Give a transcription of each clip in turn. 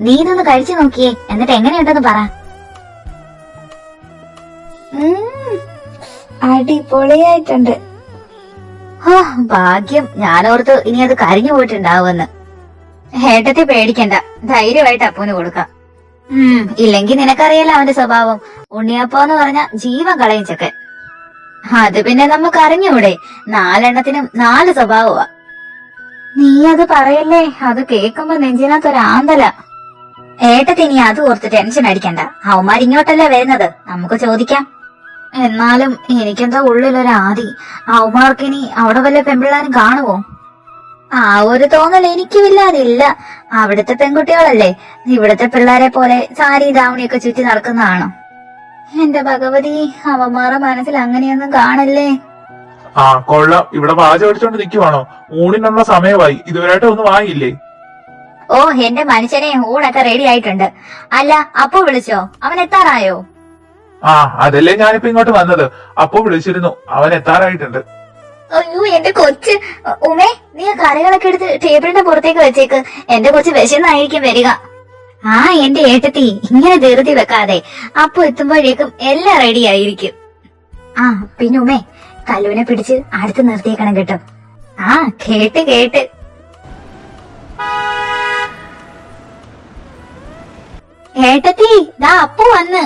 നീ ഇതൊന്ന് കഴിച്ചു നോക്കിയേ, എന്നിട്ട് എങ്ങനെയുണ്ടെന്ന് പറ. അടിപൊളിയായിട്ടുണ്ട്. ഓ ഭാഗ്യം, ഞാനോർത്ത് ഇനി അത് കരിഞ്ഞു പോയിട്ടുണ്ടാവുമെന്ന്. ഏട്ടത്തെ പേടിക്കണ്ട, ധൈര്യമായിട്ട് അപ്പൂന് കൊടുക്കാം. ഇല്ലെങ്കി നിനക്കറിയാലോ അവന്റെ സ്വഭാവം. ഉണ്ണിയപ്പോന്ന് പറഞ്ഞ ജീവൻ കളയും ചെക്കൻ. അത് പിന്നെ നമുക്ക് അറിഞ്ഞൂടെ, 4 എണ്ണത്തിനും 4 സ്വഭാവമാ. നീ അത് പറയല്ലേ, അത് കേൾക്കുമ്പോ നെഞ്ചിനകത്തൊരാന്തല. ഏട്ടത്തിനി അത് ഓർത്ത് ടെൻഷൻ അടിക്കണ്ട, അവന്മാരിങ്ങോട്ടല്ലേ വരുന്നത്, നമുക്ക് ചോദിക്കാം. എന്നാലും എനിക്കെന്താ ഉള്ളിലൊരാദി, അവന്മാർക്കിനി അവിടെ വല്ല പെൺപിള്ളാരും കാണുമോ? ആ ഒരു തോന്നൽ എനിക്കുമില്ലാതില്ല. അവിടുത്തെ പെൺകുട്ടികളല്ലേ ഇവിടുത്തെ പിള്ളേരെ പോലെ സാരി ധാവണിയൊക്കെ ചുറ്റി നടക്കുന്നതാണോ? എന്റെ ഭഗവതി, അവന്മാരുടെ മനസ്സിൽ അങ്ങനെയൊന്നും കാണല്ലേ. ആ കൊള്ളാം, ഇവിടെ പാചകം അടിച്ചോണ്ട് നിക്കുവാണോ? ഊണിനുള്ള സമയമായി, ഇതുവരെയായിട്ട് ഒന്നും വാങ്ങിയില്ലേ? ഓ എന്റെ മനുഷ്യനെ, ഊണൊക്കെ റെഡി ആയിട്ടുണ്ട്. അല്ല അപ്പു വിളിച്ചോ? അവൻ എത്താറായോ? ആ അതല്ലേ ഞാനിപ്പോ ഇങ്ങോട്ട് വന്നത്. അപ്പൊ വിളിച്ചിരുന്നു, അവൻ എത്താറായിട്ടുണ്ട്. അയ്യോ എന്റെ കൊച്ച്. ഉമേ, നീ കറികളൊക്കെ എടുത്ത് ടേബിളിന്റെ പുറത്തേക്ക് വെച്ചേക്ക്, എന്റെ കൊച്ച് വിശന്നായിരിക്കും വരിക. ആ എന്റെ ഏട്ടത്തി, ഇങ്ങനെ ധൃതി വെക്കാതെ, അപ്പൊ എത്തുമ്പോഴേക്കും എല്ലാം റെഡി ആയിരിക്കും. ആ പിന്നെ ഉമേ, കല്ലുവിനെ പിടിച്ച് അടുത്ത് നിർത്തിയേക്കണം കേട്ടോ. ആ കേട്ട്. ഏട്ടത്തി, ദാ അപ്പു വന്ന്.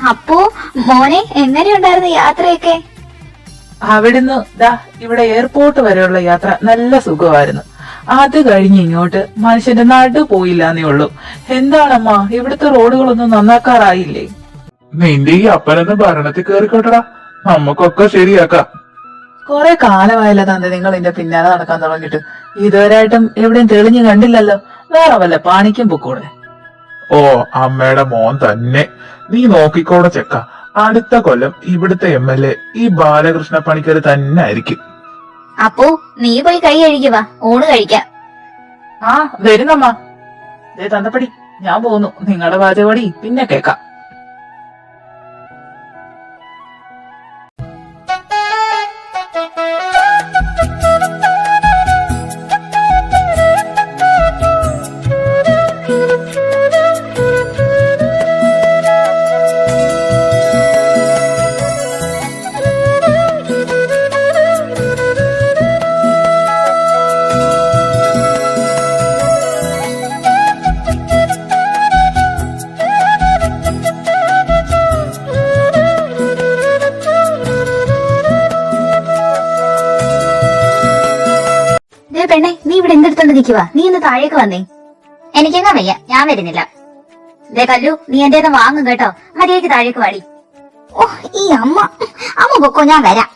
അപ്പോ മോനെ, എങ്ങനെയുണ്ടായിരുന്നു യാത്രയൊക്കെ? അവിടുന്ന് ദാ ഇവിടെ എയർപോർട്ട് വരെയുള്ള യാത്ര നല്ല സുഖമായിരുന്നു. അത് കഴിഞ്ഞ് ഇങ്ങോട്ട് മനുഷ്യന്റെ നടു പോയില്ലാന്നേ ഉള്ളൂ. എന്താണമ്മ, ഇവിടുത്തെ റോഡുകളൊന്നും നന്നാക്കാറായില്ലേ? നിന്റെ ഈ അപ്പനൊന്ന് ഭരണത്തിൽ കയറിക്കോട്ടടാ, നമുക്കൊക്കെ ശരിയാക്കാം. കുറെ കാലമായല്ലോ തന്നെ നിങ്ങൾ എന്റെ പിന്നാലെ നടക്കാൻ തുടങ്ങിയിട്ട്. ഇതുവരെയായിട്ടും എവിടെയും തെളിഞ്ഞു കണ്ടില്ലല്ലോ. വേറെ വല്ല പാണിക്കും പൊക്കൂടെ? ഓ അമ്മയുടെ മോൻ തന്നെ. നീ നോക്കിക്കോടെ ചെക്ക, അടുത്ത കൊല്ലം ഇവിടുത്തെ MLA ഈ ബാലകൃഷ്ണ പണിക്കര് തന്നെ ആയിരിക്കും. അപ്പോ നീ പോയി കൈ കഴുകിവാ, ഊണ് കഴിക്കാം. ആ വരുന്നമ്മ. ദേ തന്തപ്പടി, ഞാൻ പോന്നു. നിങ്ങളുടെ പാചകപടി പിന്നെ കേക്കാം. പെണ്ണെ, നീ ഇവിടെ എന്തെടുത്തോണ്ട് നിൽക്കുവാ? നീ ഒന്ന് താഴേക്ക് വന്നേ. എനിക്കെങ്ങാ വയ്യ, ഞാൻ വരുന്നില്ല. ദേ കല്ലു, നീ എന്റെ വാങ്ങും കേട്ടോ. മര്യാദയ്ക്ക് താഴേക്ക് വാടി. ഓ ഈ അമ്മ പൊക്കോ, ഞാൻ വരാം.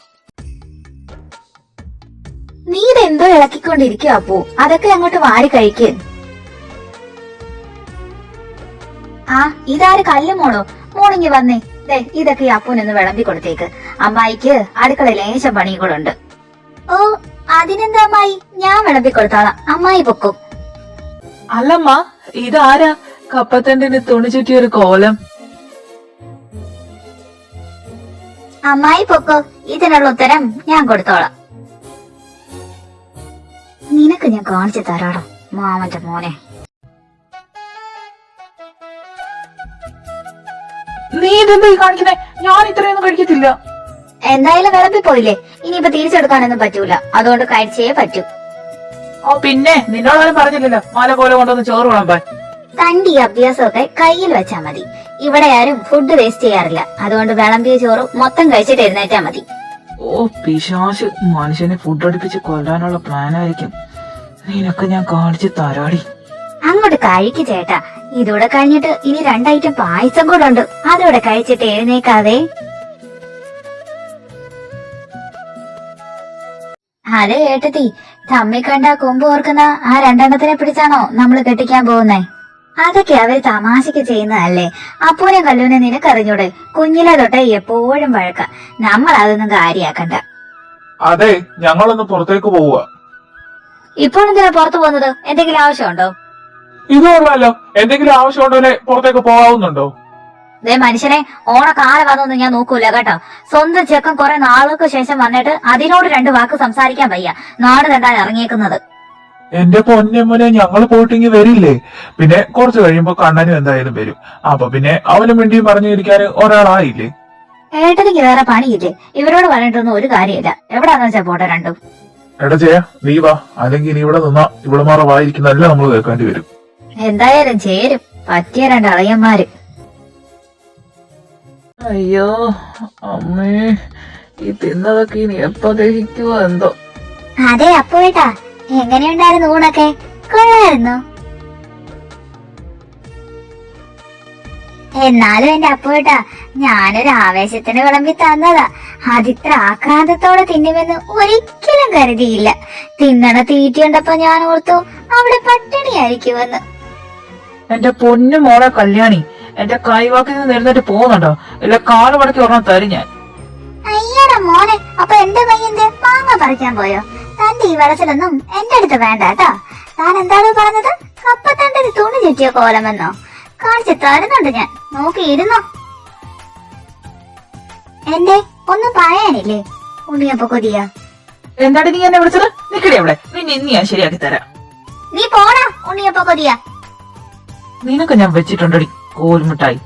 നീ ഇതെന്തോ ഇളക്കിക്കൊണ്ടിരിക്കുക അപ്പോ, അതൊക്കെ അങ്ങോട്ട് വാരി കഴിക്ക്. ആ ഇതാര് കല്ലു മോളോ? മോളിങ്ങി വന്നേ. ദേ ഇതൊക്കെ ഈ അപ്പൂനൊന്ന് വിളമ്പി കൊടുത്തേക്ക്. അമ്മായിക്ക് അടുക്കള ലേശം പണികളുണ്ട്. ഓ അതിനെന്താ അമ്മായി, ഞാൻ വിളമ്പി കൊടുത്തോളാം, അമ്മായി പൊക്കും. അല്ലമ്മ, ഇതാരാ കപ്പത്തണ്ടിന് തുണി ചുറ്റിയൊരു കോലം? അമ്മായി പൊക്കോ, ഇതിനുള്ള ഉത്തരം ഞാൻ കൊടുത്തോളാം. നിനക്ക് ഞാൻ കാണിച്ചു തരാടോ മാമന്റെ മോനെ. നീ ഇതെന്താ കാണിക്കുന്നേ? ഞാൻ ഇത്രയൊന്നും കഴിക്കത്തില്ല. എന്തായാലും വിളമ്പി പോയില്ലേ, ഇനിയിപ്പോ തിരിച്ചെടുക്കാനൊന്നും പറ്റൂല, അതുകൊണ്ട് കഴിച്ചേ പറ്റൂ. ഓ പിന്നെ നിന്നോടാരും പറഞ്ഞില്ലല്ലോ മല പോലെ കൊണ്ടൊന്ന് ചോറ് വിളമ്പാൻ. തന്റെ ഈ അഭ്യാസമൊക്കെ കയ്യിൽ വെച്ചാ മതി. ഇവിടെ ആരും ഫുഡ് വേസ്റ്റ് ചെയ്യാറില്ല, അതുകൊണ്ട് വിളമ്പിയ ചോറ് മൊത്തം കഴിച്ചിട്ട് എഴുന്നേറ്റാ മതി. ഓ പിശാശ്, മനുഷ്യനെ ഫുഡ് അടുപ്പിച്ച് കൊല്ലാനുള്ള പ്ലാനായിരിക്കും. നിനക്ക് ഞാൻ കാണിച്ചു തരാടി. അങ്ങോട്ട് കഴിക്ക് ചേട്ടാ, ഇതൂടെ കഴിഞ്ഞിട്ട് ഇനി 2 ഐറ്റം പായസം കൂടെ ഉണ്ട്, അതോടെ കഴിച്ചിട്ട് എഴുന്നേക്കാതെ. അതെ ഏട്ടത്തി, തമ്മി കണ്ട കൊമ്പ് ഓർക്കുന്ന ആ 2 എണ്ണത്തിനെ പിടിച്ചാണോ നമ്മള് കെട്ടിക്കാൻ പോകുന്നേ? അതൊക്കെ അവര് തമാശക്ക് ചെയ്യുന്നതല്ലേ. അപ്പൂനെ കല്ലൂനെ നിനക്കറിഞ്ഞൂടെ? കുഞ്ഞിലെ തൊട്ടേ എപ്പോഴും വഴക്ക. നമ്മൾ അതൊന്നും കാര്യാക്കണ്ട. അതെ, ഞങ്ങളൊന്ന് പുറത്തേക്ക് പോവുക. ഇപ്പോൾ എന്തിനാ പുറത്തു പോകുന്നത്? എന്തെങ്കിലും ആവശ്യമുണ്ടോ? ഇത് കൊള്ളാലോ. എന്തെങ്കിലും ആവശ്യമുണ്ടോ പുറത്തേക്ക് പോകാവുന്നുണ്ടോ? ദേ മനുഷ്യനെ, ഓണക്കാലം വന്നൊന്നും ഞാൻ നോക്കൂല കേട്ടോ. സ്വന്തം ചെക്കൻ കുറെ നാളുകൾക്ക് ശേഷം വന്നിട്ട് അതിനോട് 2 വാക്ക് സംസാരിക്കാൻ വയ്യ. നാട് കണ്ടാൻ ഇറങ്ങിയേക്കുന്നത്. എന്റെ പൊന്നമ്മനെ, ഞങ്ങള് പോയിട്ടെങ്കിൽ വരില്ലേ? പിന്നെ കുറച്ച് കഴിയുമ്പോ കണ്ണനും എന്തായാലും വരും. അപ്പൊ പിന്നെ അവനും വേണ്ടിയും പറഞ്ഞിരിക്കാൻ ഒരാളായില്ലേ? ഏട്ടനിക്ക് വേറെ പണിയില്ലേ? ഇവരോട് പറഞ്ഞിട്ടൊന്നും ഒരു കാര്യമില്ല. എവിടാന്ന് വെച്ചാ പോട്ടെ രണ്ടും. എടാ ജയ, നീ വാ. അല്ലെങ്കിൽ ഇനി ഇവിടെ നിന്നാ ഇവിടെമാറ വായിരിക്കുന്നല്ല നമ്മൾ കേൾക്കേണ്ടി വരും. എന്തായാലും ചേരും. പറ്റിയ 2 അളിയന്മാര്. അയ്യോ അമ്മേ, ഈ തിന്നതൊക്കെ ഇനി എപ്പോ ദഹിക്കുവോ എന്തോ. അതെ അപ്പുവേട്ടാ, എങ്ങനെയുണ്ടായിരുന്നു ഊണൊക്കെ? കൊള്ളായിരുന്നു. എന്നാലും എന്റെ അപ്പുവേട്ടാ, ഞാനൊരു ആവേശത്തിന് വിളമ്പി തന്നതാ. അതിത്ര ആക്രാന്തത്തോടെ തിന്നുമെന്ന് ഒരിക്കലും കരുതിയില്ല. തിന്നണ തീറ്റിയുണ്ടപ്പോ ഞാൻ ഓർത്തു അവിടെ പട്ടിണിയായിരിക്കുമെന്ന്. എന്റെ പൊന്നു മോളെ കല്യാണി, എന്റെ കൈവാക്കിൽ നിന്ന് എഴുന്നേറ്റ് പോകുന്നുണ്ടോ? ഇല്ല കാല് മടക്കി ഒരെണ്ണം തരും ഞാൻ. അയ്യടാ മോനെ, അപ്പൊ എന്റെ കയ്യിന്റെ മാങ്ങ പറിക്കാൻ പോയോ? തന്റെ ഈ വളച്ചിലൊന്നും എന്റെ അടുത്ത് വേണ്ട കേട്ടോ. താൻ എന്താണ് പറഞ്ഞത്? കപ്പത്തണ്ടിൽ തുണി ചുറ്റിയ കോലമെന്നോ? കാണിച്ച് തരുന്നുണ്ട് ഞാൻ, നോക്കിയിരുന്നോ? എന്റെ ഒന്നും പറയാനില്ലേ ഉണ്ണിയപ്പോ കൊതിയ? എന്താണ് നീ എന്നെ വിളിച്ചത്? നിക്കടി അവിടെ, നിന്നെ ഇന്ന് ഞാൻ ശരിയാക്കി തരാം. നീ പോടാ ഉണ്ണിയപ്പോ കൊതിയ. നിനക്ക് ഞാൻ വെച്ചിട്ടുണ്ടടി കോൽമിട്ടായി.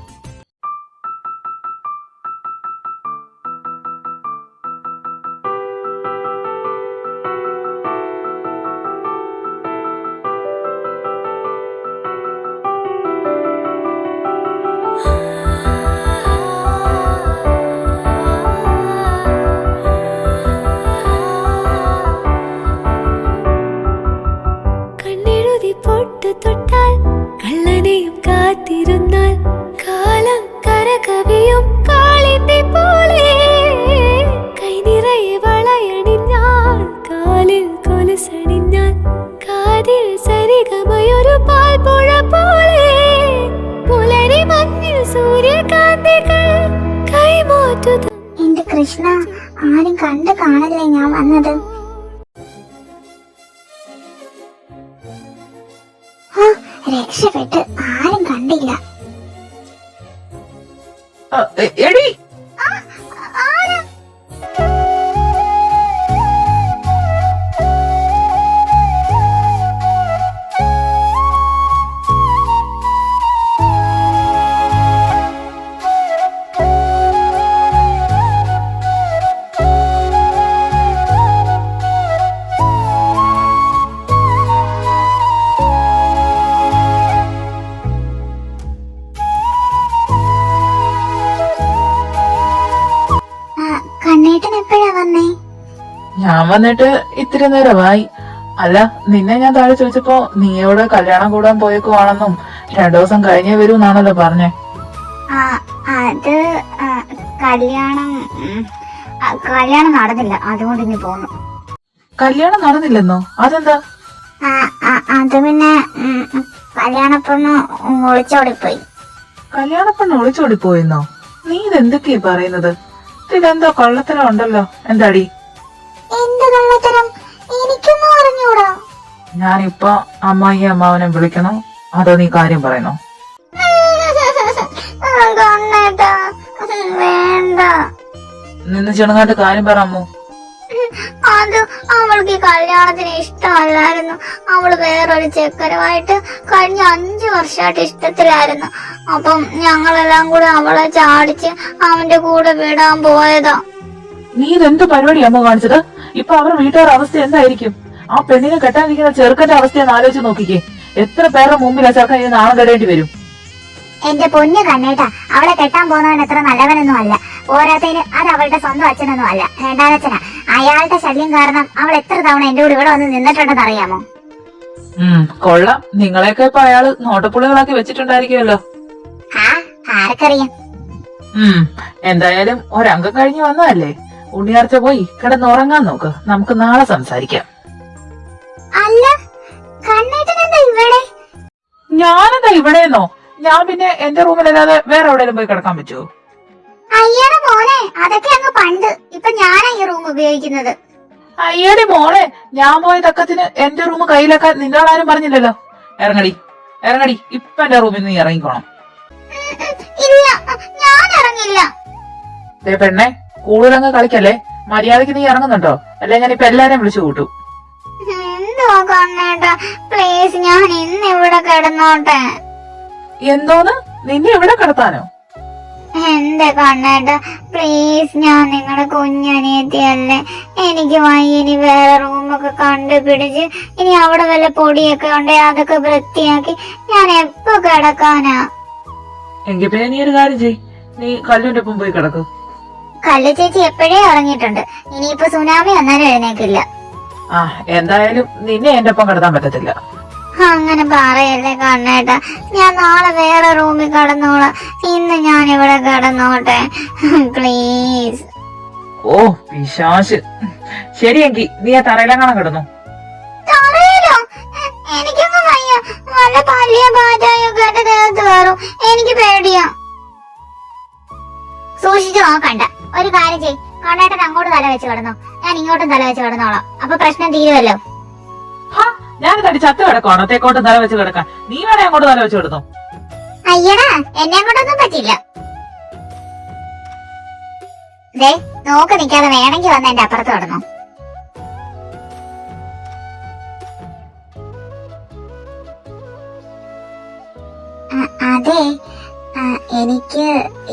കണ്ണെഴുതി പൊട്ടു തൊട്ടാൽ കള്ളനെയും കാത്തിരുന്നാൽ കാലം കരകവിയും കാളിന്റെ പോലെ കൈനിറയെ വളയണിഞ്ഞാൽ കാലിൽ കൊലുസണിഞ്ഞാൽ കാതിൽ സരിഗമയൊരു പാൽപ്പുഴ പോലെ പുലരി മഞ്ഞിൽ സൂര്യകാന്തികൾ കൈമാറ്റു. എന്റെ കൃഷ്ണ, ആരും കണ്ടു കാണല്ലേ ഞാൻ വന്നത്? രക്ഷപ്പെട്ട് ആരും കണ്ടില്ല. എടി കണ്ണേട്ടൻ എപ്പോഴാ വന്നേ? ഞാൻ വന്നിട്ട് ഇത്തിരി നേരമായി. അല്ല, നിന്നെ ഞാൻ താഴെ ചോദിച്ചപ്പോ നീ എവിടെ കല്യാണം കൂടാൻ പോയേക്കുവാണെന്നും 2 ദിവസം കഴിഞ്ഞേ വരൂ എന്നാണല്ലോ പറഞ്ഞേ. അത് കല്യാണം കല്യാണം നടന്നില്ല, അതുകൊണ്ട് ഇനി പോന്നു. കല്യാണം നടന്നില്ലെന്നോ? അതെന്താ? അത് പിന്നെ കല്യാണപ്പൊന്ന് ഒളിച്ചോടിപ്പോയി. കല്യാണപ്പെണ്ണ് ഒളിച്ചോടി പോയെന്നോ? നീ ഇതെന്തൊക്കെയാ പറയുന്നത്? ഇതെന്തോ കള്ളത്തരം ഉണ്ടല്ലോ. എന്താടി? എന്ത് കള്ളത്തരം? എനിക്കൊന്നും അറിഞ്ഞൂടാ. ഞാനിപ്പൊ അമ്മായി അമ്മാവനെ വിളിക്കണോ അതോ നീ കാര്യം പറയണോ? കണ്ണേട്ടാ, വേണ്ട. നിന്ന് ചെണുങ്ങാട്ട് കാര്യം പറ അമ്മു. അത് അവൾക്ക് ഈ കല്യാണത്തിന് ഇഷ്ടമല്ലായിരുന്നു. അവള് വേറൊരു ചെക്കനുമായിട്ട് കഴിഞ്ഞ 5 വർഷമായിട്ട് ഇഷ്ടത്തിലായിരുന്നു. അപ്പം ഞങ്ങളെല്ലാം കൂടെ അവളെ ചാടിച്ച് അവന്റെ കൂടെ വിടാൻ പോയതാ. നീ ഇതെന്ത് പരിപാടി അമ്മ കാണിച്ചത്? ഇപ്പൊ അവരുടെ വീട്ടുകാരുടെ അവസ്ഥ എന്തായിരിക്കും? ആ പെണ്ണിനെ കെട്ടാനിരിക്കുന്ന ചെറുക്കന്റെ അവസ്ഥയെന്ന് ആലോചിച്ച് നോക്കിക്കേ. എത്ര പേരുടെ മുമ്പിൽ ആ ചെറുക്കൻ ഇത് നാണം കെടേണ്ടി വരും. എന്റെ പൊന്നു കണ്ണേട്ടാ, അവളെ കെട്ടാൻ പോകുന്നവൻ അത്ര നല്ലവനൊന്നും അല്ല. പോരാത്തതിന് അത് അവളുടെ സ്വന്തം അച്ഛനൊന്നും അല്ല, രണ്ടാനച്ഛനാ. അയാളുടെ ശല്യം കാരണം അവൾ എത്ര തവണ എന്റെ കൂടെ ഇവിടെ വന്ന് നിന്നിട്ടുണ്ടെന്ന് അറിയാമോ? കൊള്ളാം. നിങ്ങളെയൊക്കെ ഇപ്പൊ അയാള് നോട്ടപ്പുള്ളികളാക്കി വെച്ചിട്ടുണ്ടായിരിക്കുമല്ലോ. ആർക്കറിയാം. എന്തായാലും ഒരംഗം കഴിഞ്ഞു വന്നതല്ലേ. ഉണ്ണിയാർച്ച പോയി കിടന്നുറങ്ങാൻ നോക്ക്. നമുക്ക് നാളെ സംസാരിക്കാം. അല്ല, കണ്ണേട്ടൻ എന്താ ഇവിടെ? ഞാനെന്താ ഇവിടെയെന്നോ? ഞാൻ പിന്നെ എന്റെ റൂമിലല്ലാതെ വേറെ എവിടെയെങ്കിലും പോയി കിടക്കാൻ പറ്റുമോ? അയ്യട മോനെ, അതൊക്കെ അങ്ങ് പണ്ട്. ഇപ്പൊ ഞാനാ ഈ റൂം ഉപയോഗിക്കുന്നത്. അയ്യടി മോളെ, ഞാൻ പോയ തക്കത്തിന് എന്റെ റൂം കയ്യിലാക്കാൻ നിന്നോടാരും പറഞ്ഞില്ലല്ലോ. ഇറങ്ങടി ഇറങ്ങടി, ഇപ്പൊ എന്റെ റൂമിൽ നിന്ന് ഇറങ്ങിക്കോണം. ഇല്ല, ഞാൻ ഇറങ്ങില്ല. ദേ പെണ്ണെ, കൂടുതലങ്ങ് കളിക്കല്ലേ. മര്യാദക്ക് നീ ഇറങ്ങുന്നുണ്ടോ? അല്ലെ ഞാൻ ഇപ്പൊ എല്ലാരെയും വിളിച്ചു കൂട്ടും. എന്തുവാ കണ്ണേട്ടാ, പ്ലീസ് ഞാൻ ഇന്ന് ഇവിടെ കിടന്നോട്ടെ. എന്തോന്ന്? നിന്നെ എവിടെ കിടത്താനോ? എന്റെ കണ്ണേട്ടാ പ്ലീസ്, ഞാൻ നിങ്ങളുടെ കുഞ്ഞനിയത്തിയല്ലേ. എനിക്ക് വയ്യ ഇനി വേറെ റൂമൊക്കെ കണ്ടുപിടിച്ച് ഇനി അവിടെ വല്ല പൊടിയൊക്കെ ഉണ്ടേ അതൊക്കെ വൃത്തിയാക്കി ഞാൻ എപ്പോ കിടക്കാനാ? എങ്കിൽ പിന്നെ നീ ഒരു കാര്യം ചെയ്, നീ കല്ലുവിന്റെ ഒപ്പം പോയി കിടക്കും. കല്ലു ചേച്ചി എപ്പോഴേ ഇറങ്ങിയിട്ടുണ്ട്. ഇനിയിപ്പോ സുനാമി വന്നാലും എഴുന്നേക്കില്ല. ആ, എന്തായാലും നിന്നെ എന്റെ ഒപ്പം കിടത്താൻ പറ്റത്തില്ല. അങ്ങനെ പറയല്ലേ കണ്ണേട്ടാ, ഞാൻ നാളെ വേറെ റൂമിൽ കിടന്നോളാം. ഇന്ന് ഞാൻ ഇവിടെ കിടന്നോട്ടെ പ്ലീസ്. ഓ പിശാശ്. ശരിയെങ്കി നീ ആ തറയിലെങ്ങാണം കിടന്നു. തറയിലോ? എനിക്കൊന്നും വയ്യ. വല്ല പല്ലിയ പാറ്റായൊക്കെ എന്റെ ദേഹത്ത് കയറും. എനിക്ക് പേടിയാ. സൂക്ഷിച്ചു നോക്കണ്ട. ഒരു കാര്യം ചെയ്, കണ്ണേട്ടൻ അങ്ങോട്ട് തല വെച്ച് കിടന്നോ, ഞാൻ ഇങ്ങോട്ടും തല വെച്ച് കിടന്നോളാം. അപ്പൊ പ്രശ്നം തീരുമല്ലോ. ഞാൻ തടി ചത്ത് കിടക്കുവാണോ തെക്കോട്ട് തല വെച്ച് കിടക്കാൻ? നീ വേണേ അങ്ങോട്ട് തല വെച്ച് കിടന്നു. അയ്യടാ, എന്നെ കൊണ്ടൊന്നും പറ്റില്ല. ദേ നോക്ക് നിക്കാതെ വേണമെങ്കിൽ വന്ന് എന്റെ അപ്പുറത്ത് കിടന്നു. അതെ, എനിക്ക്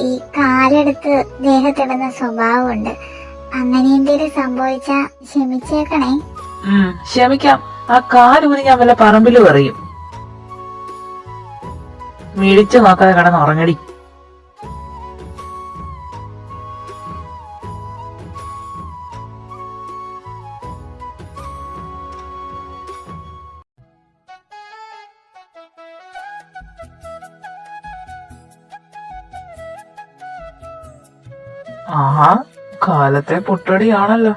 ഈ കാലെടുത്ത് ദേഹത്തിടുന്ന സ്വഭാവമുണ്ട്. അങ്ങനെ എന്തെങ്കിലും സംഭവിച്ചാ ക്ഷമിച്ചേക്കണേ. ക്ഷമിക്കാം. ആ കാലൂരി ഞാൻ വല്ല പറമ്പില് പറയും. മിഴിച്ചു നോക്കാതെ കിടന്നുറങ്ങടി. ആഹാ, കാലത്തെ പുട്ടടിയാണല്ലോ.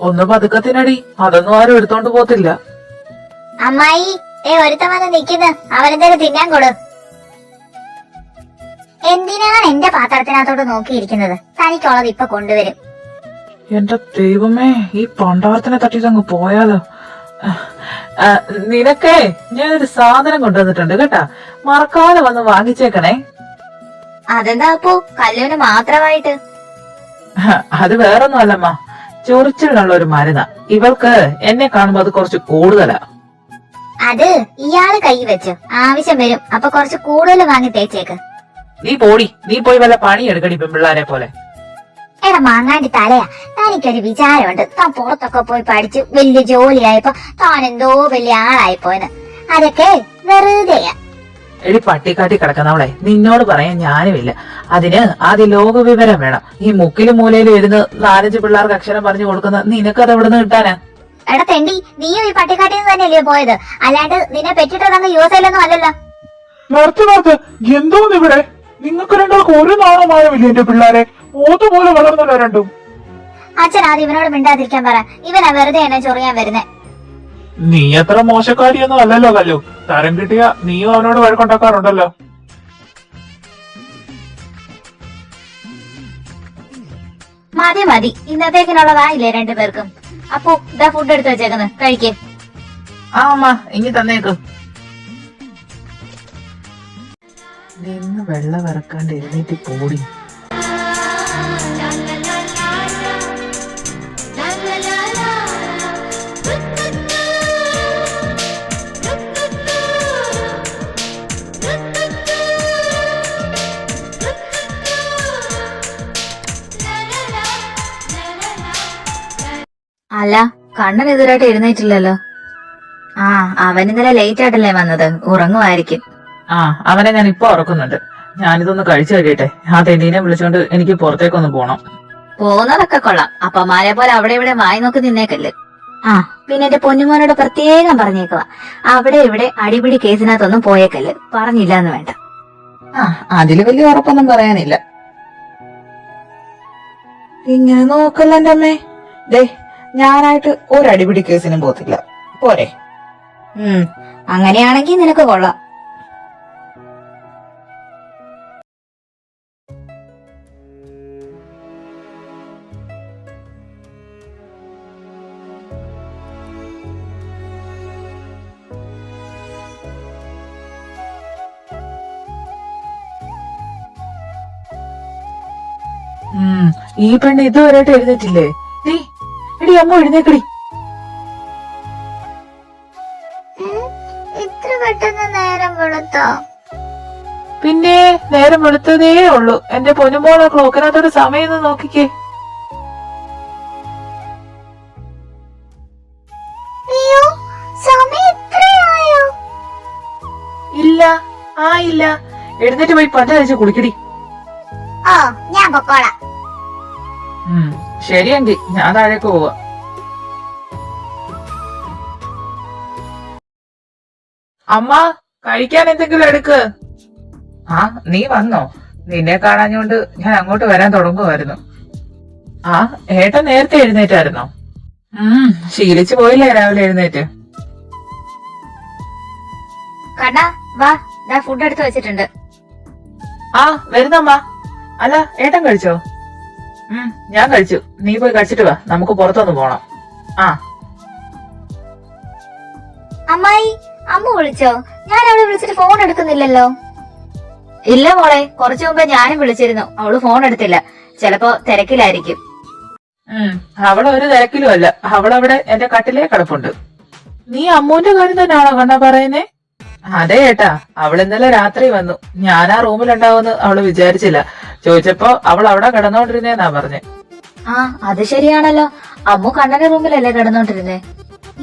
ഒന്ന് പതുക്കത്തിനടി, അതൊന്നും ആരും എടുത്തോണ്ട് പോത്തില്ല. അമ്മായി, ഒരുത്തൻ വന്ന് നിക്കുന്നു. അവനെന്തേലും തിന്നാൻ കൊടു. എന്തിനാണ് എന്റെ പാത്രത്തിനകത്തോട്ട് നോക്കിയിരിക്കുന്നത്? തനിക്കുള്ളത് ഇപ്പൊ കൊണ്ടുവരും. എന്റെ ദൈവമേ, ഈ പണ്ടാരത്തിനെ തട്ടിട്ടങ്ങ് പോയാലോ. നിനക്കേ ഞാനൊരു സാധനം കൊണ്ടുവന്നിട്ടുണ്ട് കേട്ടാ, മറക്കാതെ വന്ന് വാങ്ങിച്ചേക്കണേ. അതെന്താ അപ്പോ കല്ലുവിന് മാത്രമായിട്ട്? അത് വേറൊന്നും അല്ലമ്മ, ചൊറിച്ചിലുള്ള ഒരു മരുന്നാ. ഇവൾക്ക് എന്നെ കാണുമ്പോ അത് കുറച്ച് കൂടുതലാ. അത് ഇയാള് കൈ വെച്ചു, ആവശ്യം വരും അപ്പൊ കുറച്ച് കൂടുതൽ വാങ്ങി തേച്ചേക്ക്. നീ പോടി, നീ പോയി വല്ല പണി എടുക്കടി പെൺപിള്ളാരെ പോലെ. എടാ മാങ്ങാണ്ടി തലയാ, തനിക്കൊരു വിചാരമുണ്ട് താൻ പുറത്തൊക്കെ പോയി പഠിച്ച് വലിയ ജോലിയായപ്പോ താൻ എന്തോ വലിയ ആളായിപ്പോയെന്ന്. അതൊക്കെ വെറുതെയാ. എടി പട്ടിക്കാട്ടി കിടക്കുന്നവളെ, നിന്നോട് പറയാൻ ഞാനുമില്ല. അതിന് ആദ്യം ലോക വിവരം വേണം. ഈ മുക്കിലും മൂലയിലും ഇരുന്ന് 4-5 പിള്ളേർക്ക് അക്ഷരം പറഞ്ഞു കൊടുക്കുന്ന നിനക്കത് എവിടെ നിന്ന് കിട്ടാനാ? എടാ തെണ്ടി, നീയും ഈ പട്ടിക്കാട്ടിൽ നിന്ന് തന്നെയല്ലേ പോയത്? അല്ലാണ്ട് നിന്നെ പെറ്റിട്ടതങ്ങ് യൂസയിലൊന്നും അല്ലല്ലോ. നിർത്ത്, എന്തോന്ന് ഇവിടെ? നിങ്ങൾക്ക് രണ്ടാൾക്ക് ഒരു നാണമായമില്ല എന്റെ പിള്ളേരെ. ഓതുപോലെ വളർന്നല്ലോ രണ്ടും. അച്ഛൻ ആദ്യം ഇവനോട് മിണ്ടാതിരിക്കാൻ പറ. ഇവനാ വെറുതെ എന്നെ ചൊറിയാൻ വരുന്നേ. നീ അത്ര മോശക്കാരിയൊന്നും അല്ലല്ലോ കല്ലു. തരം കിട്ടിയ നീയും അവനോട് വഴക്കുണ്ടാക്കാറുണ്ടല്ലോ. മതി മതി, ഇന്നത്തേക്കിനുള്ളതായില്ലേ രണ്ടുപേർക്കും. അപ്പോ ഇതാ ഫുഡ് എടുത്ത് വെച്ചേക്കുന്നു, കഴിക്കേ. ആ അമ്മ, ഇനി തന്നേക്ക്. നിന്ന് വെള്ളം ഇറക്കാണ്ട് എഴുന്നേറ്റ് പോടി. അല്ല, കണ്ണൻ ഇതുവരായിട്ട് എഴുന്നേറ്റില്ലല്ലോ. ആ, അവൻ ഇന്നലെ ലേറ്റ് ആയിട്ടല്ലേ വന്നത്, ഉറങ്ങുമായിരിക്കും. ആ, അവനെ ഞാൻ ഇപ്പൊ ഉറക്കുന്നുണ്ട്. ഞാനിതൊന്ന് കഴിച്ചു കഴിയട്ടെ. ആ തെണ്ടീനെ വിളിച്ചോണ്ട് എനിക്ക് പുറത്തേക്കൊന്ന് പോണം. പോകുന്നതൊക്കെ കൊള്ളാം. അപ്പമാരെ പോലെ അവിടെ ഇവിടെ വായി നോക്കി നിന്നേക്കല്ലേ. ആ, പിന്നെ എന്റെ പൊന്നുമോനോട് പ്രത്യേകം പറഞ്ഞേക്കുവാ, അവിടെ ഇവിടെ അടിപിടി കേസിനകത്തൊന്നും പോയേക്കല്ല്. പറഞ്ഞില്ല എന്ന് വേണ്ട. ആ, അതില് വലിയ ഉറപ്പൊന്നും പറയാനില്ല. ഇങ്ങനെ നോക്കല്ല എന്റെ അമ്മേ. ദേ, ഞാനായിട്ട് ഒരടിപിടി കേസിനും പോത്തില്ല. പോരെ? അങ്ങനെയാണെങ്കിൽ നിനക്ക് കൊള്ളാം. ഈ പെണ്ണ് ഇതുവരെയായിട്ട് എഴുന്നേറ്റില്ലേ? നീ എടി അമ്മ എഴുന്നേക്കടി. ഇത്ര പെട്ടെന്ന് നേരം വെളുത്തോ? പിന്നെ നേരം വെളുത്തതേ ഉള്ളൂ. എന്റെ പൊന്നുമോളെ ക്ലോക്കിനകത്തോട് സമയം ഒന്ന് നോക്കിക്കേ. അയ്യോ, സമയം ഇത്രയായോ? ഇല്ല ആയില്ല. എഴുന്നേറ്റ് പോയി പല്ല് തേച്ച് കുളിക്കടി. ഓ, ഞാൻ പൊക്കോളാം. ശരിയെങ്കിൽ ഞാൻ താഴേക്ക് പോവാ. അമ്മ കഴിക്കാൻ എന്തെങ്കിലും എടുക്ക്. ആ നീ വന്നോ? നിന്നെ കാണാഞ്ഞോണ്ട് ഞാൻ അങ്ങോട്ട് വരാൻ തുടങ്ങുമായിരുന്നു. ആ ഏട്ടൻ നേരത്തെ എഴുന്നേറ്റായിരുന്നോ? ശീലിച്ചു പോയില്ലേ രാവിലെ എഴുന്നേറ്റ്? കണ്ണാ വാ, ദാ ഫുഡ് എടുത്ത് വെച്ചിട്ടുണ്ട്. ആ വരുന്നമ്മ. അല്ല ഏട്ടൻ കഴിച്ചോ? ഞാൻ കഴിച്ചു. നീ പോയി കഴിച്ചിട്ട് വാ, നമുക്ക് പുറത്തൊന്ന് പോണം. ആ അമ്മായി, അമ്മ വിളിച്ചോ? ഞാൻ അവളെ വിളിച്ചിട്ട് ഫോൺ എടുക്കുന്നില്ലല്ലോ. ഇല്ല മോളെ, കുറച്ചു മുമ്പേ ഞാനും വിളിച്ചിരുന്നു, അവള് ഫോൺ എടുത്തില്ല. ചിലപ്പോ തിരക്കിലായിരിക്കും. അവളൊരു തിരക്കിലും അല്ല, അവളവിടെ എന്റെ കട്ടിലേ കിടപ്പുണ്ട്. നീ അമ്മൂന്റെ കാര്യം തന്നെയാണോ കണ്ണാ പറയുന്നേ? അതെ ഏട്ടാ, അവൾ ഇന്നലെ രാത്രി വന്നു. ഞാൻ ആ റൂമിലുണ്ടാവുമെന്ന് അവള് വിചാരിച്ചില്ല. ചോദിച്ചപ്പോ അവൾ അവിടെ കിടന്നോണ്ടിരുന്നേന്നാ പറഞ്ഞേ. ആ അത് ശരിയാണല്ലോ, അമ്മു കണ്ണന്റെ റൂമിലല്ലേ കിടന്നോണ്ടിരുന്നേ.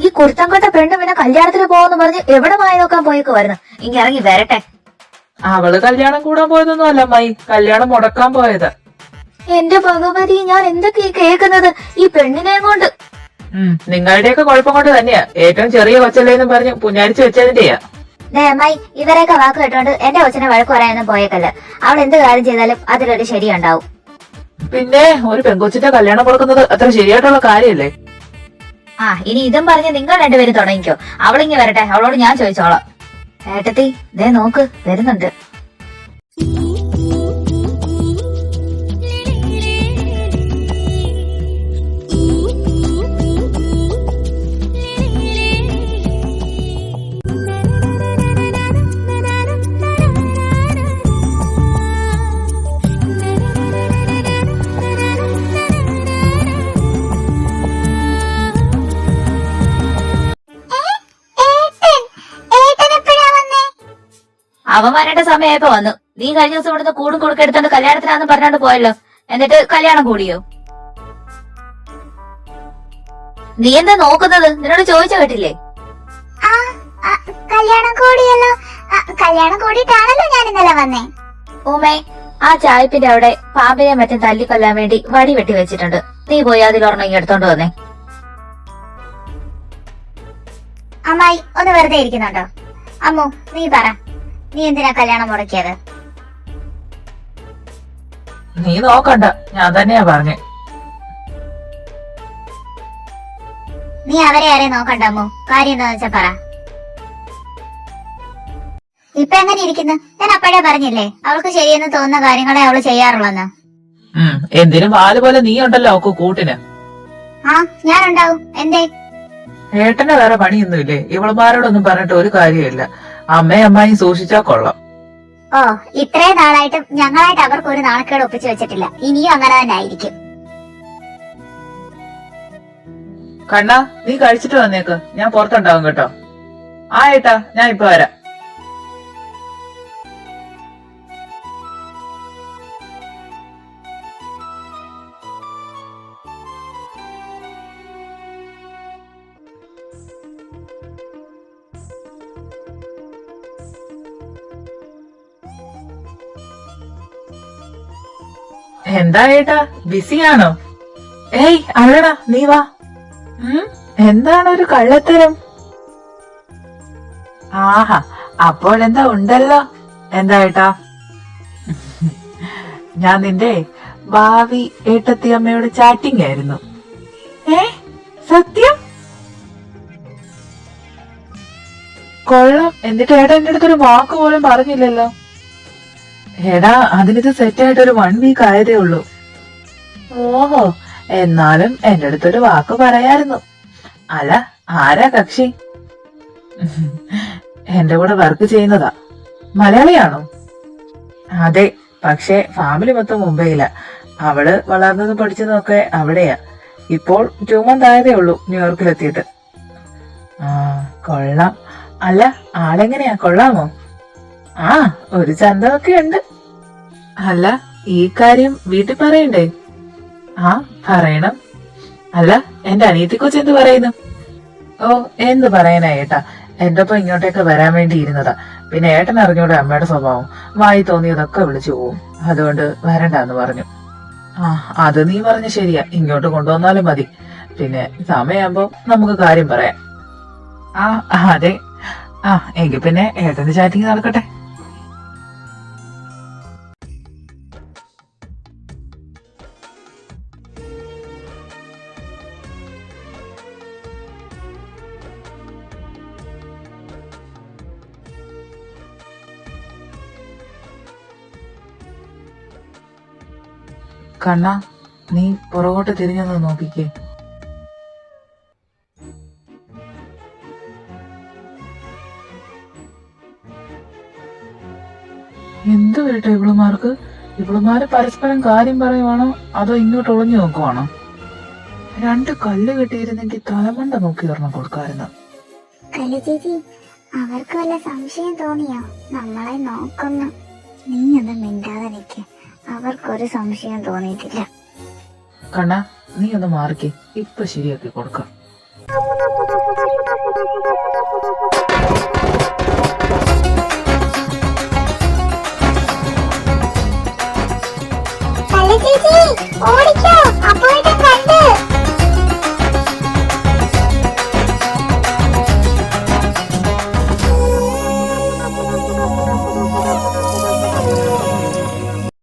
ഈ കുരുത്തം കൊട്ട പെണ്ണ് പിന്നെ കല്യാണത്തിന് പോകുമെന്ന് പറഞ്ഞ് എവിടെ മായി നോക്കാൻ പോയേക്കുമായിരുന്നു. ഇങ്ങ ഇറങ്ങി വരട്ടെ. അവള് കല്യാണം കൂടാൻ പോയതൊന്നും അല്ല അമ്മായി, കല്യാണം മുടക്കാൻ പോയത്. എന്റെ ഭഗവതി, ഞാൻ എന്തൊക്കെയാ കേൾക്കുന്നത് ഈ പെണ്ണിനെ കൊണ്ട്. നിങ്ങളുടെയൊക്കെ കുഴപ്പം കൊണ്ട് തന്നെയാ. ഏറ്റവും ചെറിയ കൊച്ചല്ലേന്ന് പറഞ്ഞ് പുഞ്ഞാരിച്ചു വെച്ചതിന്റെയാ. അമ്മായി, ഇവരെയൊക്കെ വാക്ക് കേട്ടോണ്ട് എന്റെ കൊച്ചിനെ വഴക്ക് പറയാനൊന്നും പോയേക്കല്ല. അവൾ എന്ത് കാര്യം ചെയ്താലും അതിലൊരു ശരിയുണ്ടാവും. പിന്നെ ഒരു പെൺകൊച്ചിന്റെ കല്യാണം കൊടുക്കുന്നത് അത്ര ശരിയായിട്ടുള്ള കാര്യല്ലേ? ആ ഇനി ഇതും പറഞ്ഞ് നിങ്ങൾ രണ്ടുപേരും തുടങ്ങിക്കോ. അവളിങ്ങി വരട്ടെ, അവളോട് ഞാൻ ചോദിച്ചോളാം. ഏട്ടത്തി ദേ നോക്ക്, വരുന്നുണ്ട്. അവൻ വരേണ്ട സമയമായപ്പോ വന്നു. നീ കഴിഞ്ഞ ദിവസം ഇവിടുന്ന് കൂടും കൊടുക്കെടുത്തോണ്ട് കല്യാണത്തിനാന്ന് പറഞ്ഞോണ്ട് പോയല്ലോ. എന്നിട്ട് കല്യാണം കൂടിയോ? നീ എന്താ നോക്കുന്നത്? നിന്നോട് ചോദിച്ചു കേട്ടില്ലേ? കല്യാണം കൂടിയല്ലോ. കല്യാണം കൂടിയിട്ടാണല്ലോ ഞാൻ ഇന്നലെ വന്നേ. ഓമേ, ആ ചായപ്പിന്റെ അവിടെ പാമ്പിനെ മറ്റും തല്ലിക്കൊല്ലാൻ വേണ്ടി വടി വെട്ടി വെച്ചിട്ടുണ്ട്. നീ പോയി അതിലൊരെണ്ണം ഇങ്ങ് എടുത്തോണ്ട് വന്നേ. അമ്മായി ഒന്ന് വെറുതെ ഇരിക്കുന്നുണ്ടോ? അമ്മു നീ പറ, നീ എന്തിനാ കല്യാണം മുടക്കിയത്? നീ നോക്കണ്ട, ഞാൻ തന്നെയാ പറഞ്ഞേ. നീ അവരെ ആരെ നോക്കണ്ട അമ്മു, കാര്യം എന്താന്ന് വെച്ചാ പറ. ഇപ്പൊ എങ്ങനെ ഇരിക്കുന്നു? ഞാൻ അപ്പോഴേ പറഞ്ഞില്ലേ അവൾക്ക് ശരിയെന്ന് തോന്നുന്ന കാര്യങ്ങളെ അവള് ചെയ്യാറുള്ളെന്ന്. എന്തിനും വാല് പോലെ നീ ഉണ്ടല്ലോ അവക്ക് കൂട്ടിന്. ആ ഞാനുണ്ടാവും. എന്തേ? ഏട്ടന് വേറെ പണിയൊന്നുമില്ലേ? ഇവളുമാരോടൊന്നും പറഞ്ഞിട്ട് ഒരു കാര്യമില്ല. അമ്മയും സൂക്ഷിച്ചാ കൊള്ളാം. ഓ, ഇത്രയും നാളായിട്ടും ഞങ്ങളായിട്ട് അവർക്ക് ഒരു നാണക്കേട് ഒപ്പിച്ചു വെച്ചിട്ടില്ല. ഇനിയും അങ്ങനെ തന്നെ ആയിരിക്കും. കണ്ണാ, നീ കഴിച്ചിട്ട് വന്നേക്ക്, ഞാൻ പുറത്തുണ്ടാവും കേട്ടോ. ആ ഏട്ടാ, ഞാൻ ഇപ്പൊ വരാം. എന്താ ഏട്ടാ, ബിസിയാണോ? ഏയ് അല്ലടാ, നീ വാ. എന്താണ് ഒരു കള്ളത്തരം? ആഹാ, അപ്പോൾ എന്താ ഉണ്ടല്ലോ. എന്താ ഏട്ടാ? ഞാൻ നിന്റെ ഭാവി ഏട്ടത്തി അമ്മയോട് ചാറ്റിംഗ് ആയിരുന്നു. സത്യം? കൊള്ളാം. എന്നിട്ട് ഏട്ടാ എന്റെ അടുത്തൊരു വാക്ക് പോലും പറഞ്ഞില്ലല്ലോ. എടാ, അതിനിത് സെറ്റായിട്ടൊരു 1 വീക്ക് ആയതേ ഉള്ളൂ. ഓഹോ, എന്നാലും എന്റെ അടുത്തൊരു വാക്ക് പറയായിരുന്നു. അല്ല, ആരാ കക്ഷി? എന്റെ കൂടെ വർക്ക് ചെയ്യുന്നതാ. മലയാളിയാണോ? അതെ, പക്ഷെ ഫാമിലി മൊത്തം മുംബൈയില. അവള് വളർന്നതും പഠിച്ചതും ഒക്കെ അവിടെയാ. ഇപ്പോൾ 2 months ആയതേ ഉള്ളൂ ന്യൂയോർക്കിലെത്തിയിട്ട്. ആ, കൊള്ളാം. അല്ല, ആളെങ്ങനെയാ, കൊള്ളാമോ? ആ, ഒരു ചന്തമൊക്കെ ഉണ്ട്. അല്ല, ഈ കാര്യം വീട്ടിൽ പറയണ്ടേ? ആ, പറയണം. അല്ല, എന്റെ അനിയത്തി കൊച്ച് എന്ത് പറയുന്നു? ഓ, എന്ത് പറയാനാ ഏട്ടാ, എന്റെ ഒപ്പം ഇങ്ങോട്ടേക്ക് വരാൻ വേണ്ടി ഇരുന്നതാ. പിന്നെ ഏട്ടൻ അറിഞ്ഞൂടെ അമ്മയുടെ സ്വഭാവം, വായി തോന്നിയതൊക്കെ വിളിച്ചു പോവും. അതുകൊണ്ട് വരണ്ടെന്ന് പറഞ്ഞു. ആ, അത് നീ പറഞ്ഞ ശരിയാ, ഇങ്ങോട്ട് കൊണ്ടുവന്നാലും മതി. പിന്നെ സമയമാകുമ്പോ നമുക്ക് കാര്യം പറയാം. ആ, അതെ. ആ, എങ്കിൽ പിന്നെ ഏട്ടന്റെ ചാറ്റിങ് നടക്കട്ടെ. കണ്ണാ, നീ പുറകോട്ട് തിരിഞ്ഞൊന്ന് നോക്കിക്കേ. എന്തു വരട്ടെ ഇവളുമാർക്ക്? ഇവളുമാര് പരസ്പരം കാര്യം പറയുവാണോ അതോ ഇങ്ങോട്ട് ഒളിഞ്ഞു നോക്കുവാണോ? 2 കല്ല് കെട്ടിയിരുന്നെങ്കിൽ തലമണ്ട നോക്കി ഒരെണ്ണം കൊടുക്കായിരുന്നു. കലി ചേച്ചി, അവർക്ക് വല്ല സംശയം തോന്നിയോ നമ്മളെ നോക്കുന്നു? നീ ഒന്നും മിണ്ടാതെ നിൽക്ക്, അവർക്കൊരു സംശയം തോന്നിയിട്ടില്ല. കണ്ണാ, നീ ഒന്ന് മാറിക്കേ, ഇപ്പൊ ശരിയാക്കി കൊടുക്കാം. കലി ചേച്ചി, ഓടിക്കോ, അപ്പോഴേക്കും കണ്ട്.